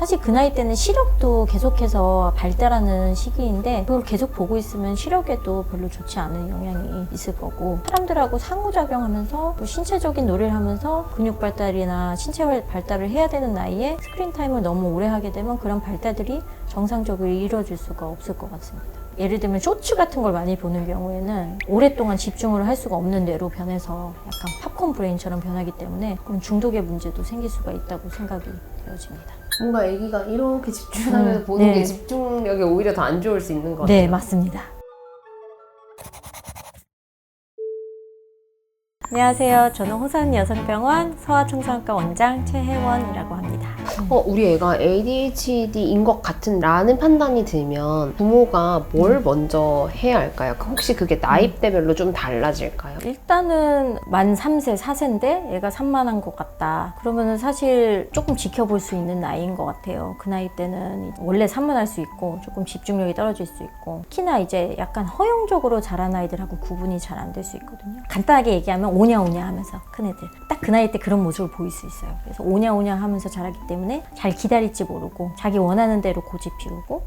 사실 그 나이 때는 시력도 계속해서 발달하는 시기인데 그걸 계속 보고 있으면 시력에도 별로 좋지 않은 영향이 있을 거고, 사람들하고 상호작용하면서 또 신체적인 놀이를 하면서 근육 발달이나 신체 발달을 해야 되는 나이에 스크린 타임을 너무 오래 하게 되면 그런 발달들이 정상적으로 이루어질 수가 없을 것 같습니다. 예를 들면 쇼츠 같은 걸 많이 보는 경우에는 오랫동안 집중을 할 수가 없는 뇌로 변해서 약간 팝콘 브레인처럼 변하기 때문에 그런 중독의 문제도 생길 수가 있다고 생각이 되어집니다. 뭔가 아기가 이렇게 집중하면서 보는 네. 게 집중력이 오히려 더 안 좋을 수 있는 것 같아요. 네, 맞습니다. 안녕하세요. 저는 호산여성병원 서아청소년과 원장 최혜원이라고 합니다. 우리 애가 ADHD인 것 같은 라는 판단이 들면 부모가 뭘 먼저 해야 할까요? 혹시 그게 나이대별로 좀 달라질까요? 일단은 만 3세, 4세인데 얘가 산만한 것 같다. 그러면은 사실 조금 지켜볼 수 있는 나이인 것 같아요. 그 나이 때는 원래 산만할 수 있고 조금 집중력이 떨어질 수 있고, 특히나 이제 약간 허용적으로 자란 아이들하고 구분이 잘 안 될 수 있거든요. 간단하게 얘기하면 오냐오냐 하면서 큰 애들, 딱 그 나이 때 그런 모습을 보일 수 있어요. 그래서 오냐오냐 하면서 자라기 때문에 잘 기다릴지 모르고 자기 원하는 대로 고집 피우고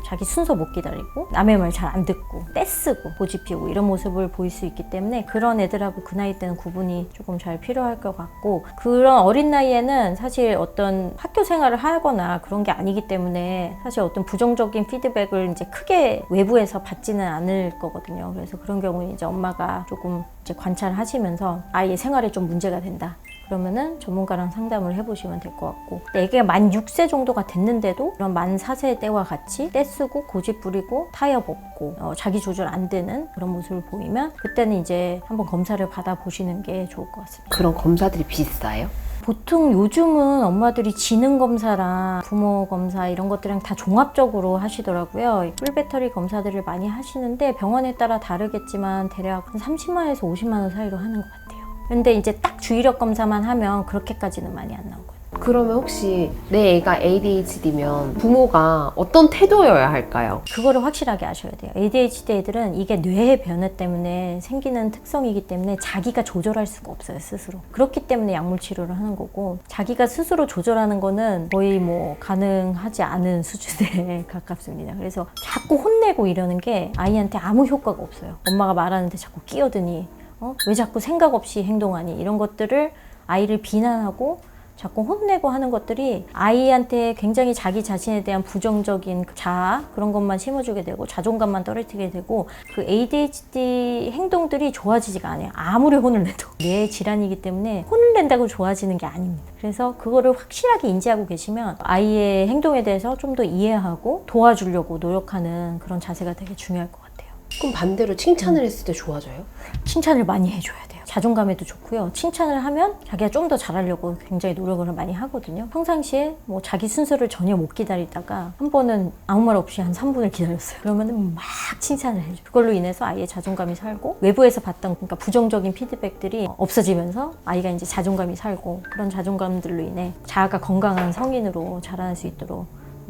자기 순서 못 기다리고 남의 말 잘 안 듣고 떼쓰고 고집 피우고 이런 모습을 보일 수 있기 때문에 그런 애들하고 그 나이 때는 구분이 조금 잘 필요할 것 같고, 그런 어린 나이에는 사실 어떤 학교 생활을 하거나 그런 게 아니기 때문에 사실 어떤 부정적인 피드백을 이제 크게 외부에서 받지는 않을 거거든요. 그래서 그런 경우에 이제 엄마가 조금 이제 관찰하시면서 아이의 생활에 좀 문제가 된다. 그러면은 전문가랑 상담을 해보시면 될 것 같고, 애가 만 6세 정도가 됐는데도 그런 만 4세 때와 같이 떼쓰고 고집 부리고 타협 없고 자기 조절 안 되는 그런 모습을 보이면 그때는 이제 한번 검사를 받아보시는 게 좋을 것 같습니다. 그런 검사들이 비싸요? 보통 요즘은 엄마들이 지능 검사랑 부모 검사 이런 것들이랑 다 종합적으로 하시더라고요. 풀배터리 검사들을 많이 하시는데 병원에 따라 다르겠지만 대략 한 30만 원에서 50만 원 사이로 하는 것 같아요. 근데 이제 딱 주의력 검사만 하면 그렇게까지는 많이 안 나오거든요. 그러면 혹시 내 애가 ADHD면 부모가 어떤 태도여야 할까요? 그거를 확실하게 아셔야 돼요. ADHD 애들은 이게 뇌의 변화 때문에 생기는 특성이기 때문에 자기가 조절할 수가 없어요, 스스로. 그렇기 때문에 약물 치료를 하는 거고, 자기가 스스로 조절하는 거는 거의 뭐 가능하지 않은 수준에 가깝습니다. 그래서 자꾸 혼내고 이러는 게 아이한테 아무 효과가 없어요. 엄마가 말하는데 자꾸 끼어드니, 왜 자꾸 생각 없이 행동하니, 이런 것들을 아이를 비난하고 자꾸 혼내고 하는 것들이 아이한테 굉장히 자기 자신에 대한 부정적인 자아, 그런 것만 심어주게 되고 자존감만 떨어뜨리게 되고, 그 ADHD 행동들이 좋아지지가 않아요. 아무리 혼을 내도. 뇌 질환이기 때문에 혼을 낸다고 좋아지는 게 아닙니다. 그래서 그거를 확실하게 인지하고 계시면 아이의 행동에 대해서 좀 더 이해하고 도와주려고 노력하는 그런 자세가 되게 중요할 것 같아요. 그럼 반대로 칭찬을 했을 때 좋아져요? 칭찬을 많이 해줘야 돼요. 자존감에도 좋고요. 칭찬을 하면 자기가 좀 더 잘하려고 굉장히 노력을 많이 하거든요. 평상시에 뭐 자기 순서를 전혀 못 기다리다가 한 번은 아무 말 없이 한 3분을 기다렸어요. 그러면은 막 칭찬을 해줘요. 그걸로 인해서 아이의 자존감이 살고 외부에서 봤던 그러니까 부정적인 피드백들이 없어지면서 아이가 이제 자존감이 살고, 그런 자존감들로 인해 자아가 건강한 성인으로 자라날 수 있도록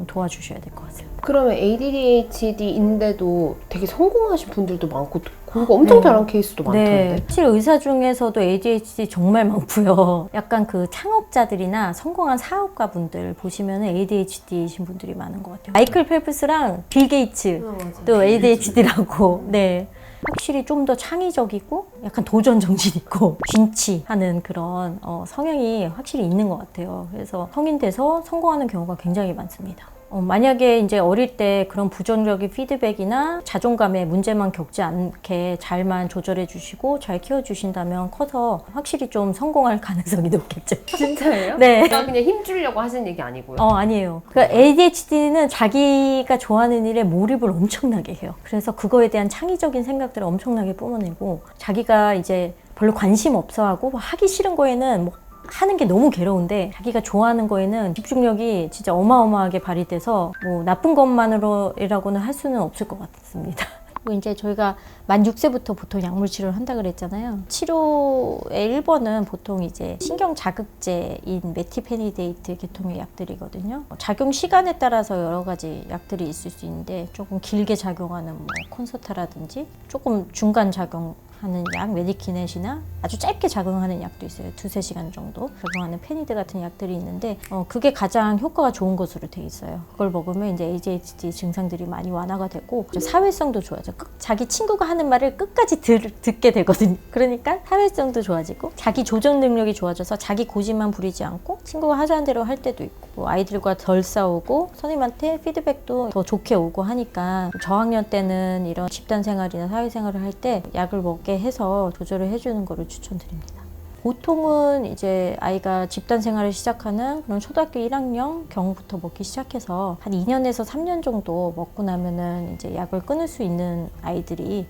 도와주셔야 될 것 같아요. 그러면 ADHD인데도 되게 성공하신 분들도 많고 공부 엄청 잘한 케이스도 많던데. 네, 사실 의사 중에서도 ADHD 정말 많고요. 약간 그 창업자들이나 성공한 사업가 분들 보시면 ADHD이신 분들이 많은 것 같아요. 마이클 펠프스랑 빌 게이츠 또 ADHD라고. 네. 확실히 좀 더 창의적이고 약간 도전 정신 있고 진취하는 그런 성향이 확실히 있는 것 같아요. 그래서 성인 돼서 성공하는 경우가 굉장히 많습니다. 만약에 이제 어릴 때 그런 부정적인 피드백이나 자존감에 문제만 겪지 않게 잘만 조절해 주시고 잘 키워 주신다면 커서 확실히 좀 성공할 가능성이 높겠죠. 진짜예요? 네. 나 그냥 힘주려고 하시는 얘기 아니고요? 아니에요. 그러니까 ADHD는 자기가 좋아하는 일에 몰입을 엄청나게 해요. 그래서 그거에 대한 창의적인 생각들을 엄청나게 뿜어내고, 자기가 이제 별로 관심 없어 하고 하기 싫은 거에는 뭐 하는 게 너무 괴로운데 자기가 좋아하는 거에는 집중력이 진짜 어마어마하게 발휘돼서 뭐 나쁜 것만으로라고는 할 수는 없을 것 같습니다. 그리고 이제 저희가 만 6세부터 보통 약물 치료를 한다 그랬잖아요. 치료의 1번은 보통 이제 신경 자극제인 메티페니데이트 계통의 약들이거든요. 작용 시간에 따라서 여러 가지 약들이 있을 수 있는데 조금 길게 작용하는 뭐 콘서타라든지 조금 중간 작용 하는 약, 메디키넷이나 아주 짧게 작용하는 약도 있어요. 2-3시간 정도 작용하는 페니드 같은 약들이 있는데 그게 가장 효과가 좋은 것으로 돼 있어요. 그걸 먹으면 이제 ADHD 증상들이 많이 완화가 되고 사회성도 좋아져. 자기 친구가 하는 말을 끝까지 듣게 되거든요. 그러니까 사회성도 좋아지고 자기 조정 능력이 좋아져서 자기 고집만 부리지 않고 친구가 하자는 대로 할 때도 있고 아이들과 덜 싸우고 선생님한테 피드백도 더 좋게 오고 하니까 저학년 때는 이런 집단 생활이나 사회 생활을 할 때 약을 먹게 해서 조절을 해주는 거를 추천드립니다. 보통은 이제 아이가 집단 생활을 시작하는 그런 초등학교 1학년 경부터 먹기 시작해서 한 2년에서 3년 정도 먹고 나면은 이제 약을 끊을 수 있는 아이들이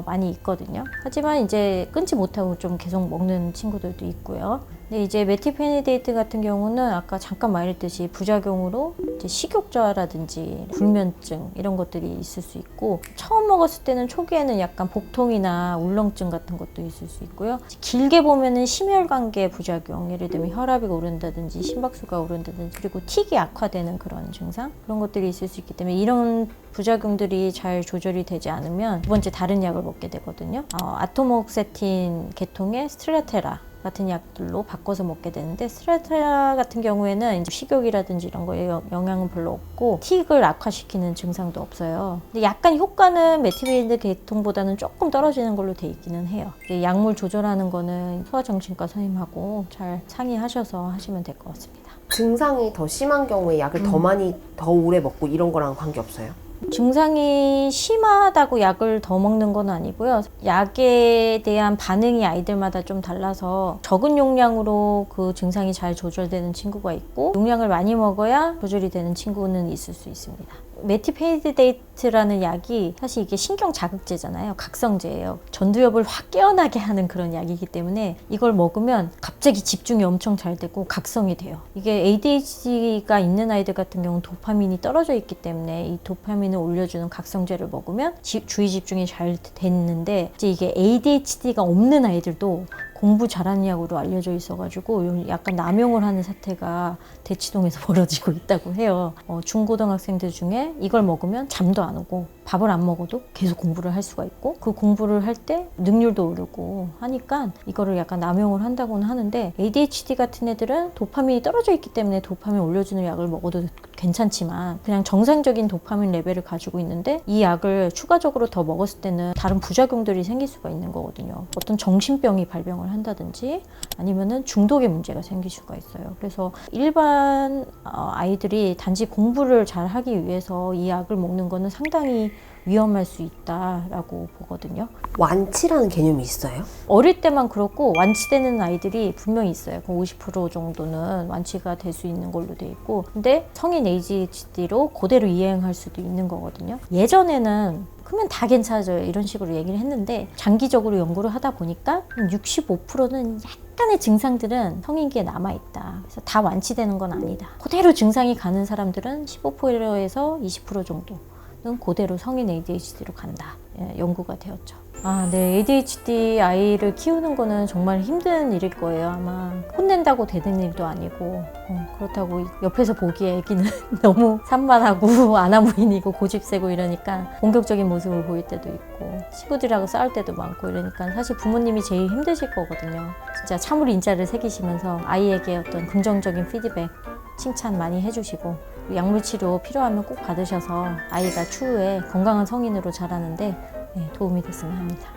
많이 있거든요. 하지만 이제 끊지 못하고 좀 계속 먹는 친구들도 있고요. 근데 이제 메티페니데이트 같은 경우는 아까 잠깐 말했듯이 부작용으로 이제 식욕저하라든지 불면증 이런 것들이 있을 수 있고 처음 먹었을 때는 초기에는 약간 복통이나 울렁증 같은 것도 있을 수 있고요. 길게 보면은 심혈관계 부작용, 예를 들면 혈압이 오른다든지 심박수가 오른다든지 그리고 틱이 악화되는 그런 증상 그런 것들이 있을 수 있기 때문에 이런 부작용들이 잘 조절이 되지 않으면 두 번째 다른 약을 먹게 되거든요. 아토목세틴 계통의 스트라테라 같은 약들로 바꿔서 먹게 되는데 스트라테라 같은 경우에는 이제 식욕이라든지 이런 거에 영향은 별로 없고 틱을 악화시키는 증상도 없어요. 근데 약간 효과는 메티베이드 계통보다는 조금 떨어지는 걸로 돼 있기는 해요. 약물 조절하는 거는 소아정신과 선생님하고 잘 상의하셔서 하시면 될 것 같습니다. 증상이 더 심한 경우에 약을 더 많이 더 오래 먹고 이런 거랑 관계없어요? 증상이 심하다고 약을 더 먹는 건 아니고요. 약에 대한 반응이 아이들마다 좀 달라서 적은 용량으로 그 증상이 잘 조절되는 친구가 있고 용량을 많이 먹어야 조절이 되는 친구는 있을 수 있습니다. 메티페니데이트라는 약이 사실 이게 신경 자극제잖아요. 각성제예요. 전두엽을 확 깨어나게 하는 그런 약이기 때문에 이걸 먹으면 갑자기 집중이 엄청 잘 되고 각성이 돼요. 이게 ADHD가 있는 아이들 같은 경우는 도파민이 떨어져 있기 때문에 이 도파민을 올려주는 각성제를 먹으면 주의 집중이 잘 됐는데 이제 이게 ADHD가 없는 아이들도 공부 잘하는 약으로 알려져 있어가지고 약간 남용을 하는 사태가 대치동에서 벌어지고 있다고 해요. 중고등학생들 중에 이걸 먹으면 잠도 안 오고 밥을 안 먹어도 계속 공부를 할 수가 있고 그 공부를 할 때 능률도 오르고 하니까 이거를 약간 남용을 한다고는 하는데 ADHD 같은 애들은 도파민이 떨어져 있기 때문에 도파민 올려주는 약을 먹어도 괜찮지만 그냥 정상적인 도파민 레벨을 가지고 있는데 이 약을 추가적으로 더 먹었을 때는 다른 부작용들이 생길 수가 있는 거거든요. 어떤 정신병이 발병을 한다든지 아니면은 중독의 문제가 생길 수가 있어요. 그래서 일반 아이들이 단지 공부를 잘 하기 위해서 이 약을 먹는 거는 상당히 위험할 수 있다라고 보거든요. 완치라는 개념이 있어요? 어릴 때만 그렇고 완치되는 아이들이 분명히 있어요. 50% 정도는 완치가 될 수 있는 걸로 돼 있고 근데 성인 ADHD로 그대로 이행할 수도 있는 거거든요. 예전에는 크면 다 괜찮아져요 이런 식으로 얘기를 했는데 장기적으로 연구를 하다 보니까 65%는 약간의 증상들은 성인기에 남아있다. 그래서 다 완치되는 건 아니다. 그대로 증상이 가는 사람들은 15%에서 20% 정도는 그대로 성인 ADHD로 간다. 연구가 되었죠. 네. ADHD 아이를 키우는 거는 정말 힘든 일일 거예요. 아마 혼낸다고 되는 일도 아니고 그렇다고 옆에서 보기에 애기는 너무 산만하고 아나무인이고 고집세고 이러니까 공격적인 모습을 보일 때도 있고 친구들하고 싸울 때도 많고 이러니까 사실 부모님이 제일 힘드실 거거든요. 진짜 참을 인자를 새기시면서 아이에게 어떤 긍정적인 피드백 칭찬 많이 해주시고 약물 치료 필요하면 꼭 받으셔서 아이가 추후에 건강한 성인으로 자라는데 도움이 됐으면 합니다.